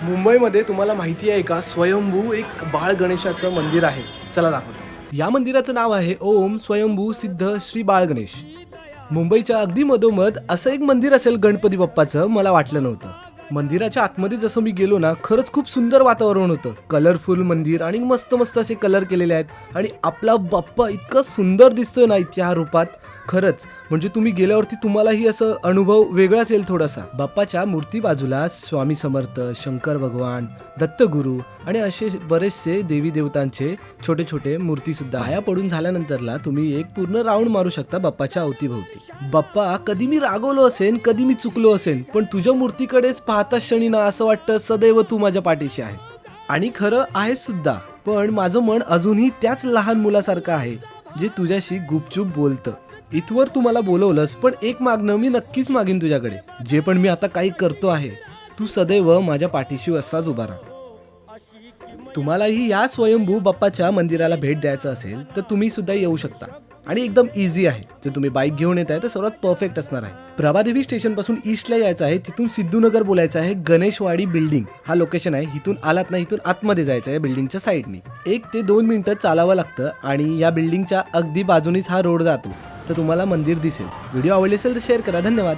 मुंबईमध्ये तुम्हाला माहिती आहे का, स्वयंभू एक बाळ गणेशाचं मंदिर आहे. चला दाखवतो. या मंदिराचं नाव आहे ओम स्वयंभू सिद्ध श्री बाळ गणेश. मुंबईच्या अगदी मधोमध असं एक मंदिर असेल गणपती बाप्पाचं, मला वाटलं नव्हतं. मंदिराच्या आतमध्ये जसं मी गेलो ना, खरंच खूप सुंदर वातावरण होतं. कलरफुल मंदिर आणि मस्त मस्त असे कलर केलेले आहेत आणि आपला बाप्पा इतका सुंदर दिसतोय ना त्या रूपात. खरंच म्हणजे तुम्ही गेल्यावरती तुम्हालाही असं अनुभव वेगळाच येईल थोडासा. बाप्पाच्या मूर्ती बाजूला स्वामी समर्थ, शंकर भगवान, दत्तगुरू आणि असे बरेचसे देवी देवतांचे छोटे छोटे मूर्ती सुद्धा. पाया पडून झाल्यानंतरला तुम्ही एक पूर्ण राऊंड मारू शकता बाप्पाच्या अवतीभोवती. बाप्पा, कधी मी रागवलो असेन, कधी मी चुकलो असेन, पण तुझ्या मूर्तीकडेच पाहता क्षणी ना असं वाटतं सदैव तू माझ्या पाठीशी आहेस. आणि खरं आहेस सुद्धा. पण माझं मन अजूनही त्याच लहान मुलासारखं आहे जे तुझ्याशी गुपचूप बोलतं. इथवर तू मला बोलवलंस, पण एक मागणं मी नक्कीच मागीन तुझ्याकडे. जे पण मी आता काही करतो आहे, तू सदैव माझ्या पाठीशी असाच उभा राहा. तुम्हालाही या स्वयंभू बाप्पाच्या मंदिराला भेट द्यायचं असेल तर तुम्ही सुद्धा येऊ शकता. आणि एकदम इझी आहे. जर तुम्ही बाईक घेऊन येत आहे तर सर्वात परफेक्ट असणार आहे. प्रभादेवी स्टेशन पासून ईस्टला यायचं आहे, तिथून सिद्धूनगर बोलायचं आहे. गणेशवाडी बिल्डिंग हा लोकेशन आहे. इथून आलात ना, इथून आतमध्ये जायचं आहे बिल्डिंगच्या साईडने. 1 ते 2 मिनिटं चालावं लागतं आणि या बिल्डिंगच्या अगदी बाजूनीच हा रोड जातो. तर तुम्हाला मंदिर दिसेल. व्हिडिओ आवडले असेल तर शेअर करा. धन्यवाद.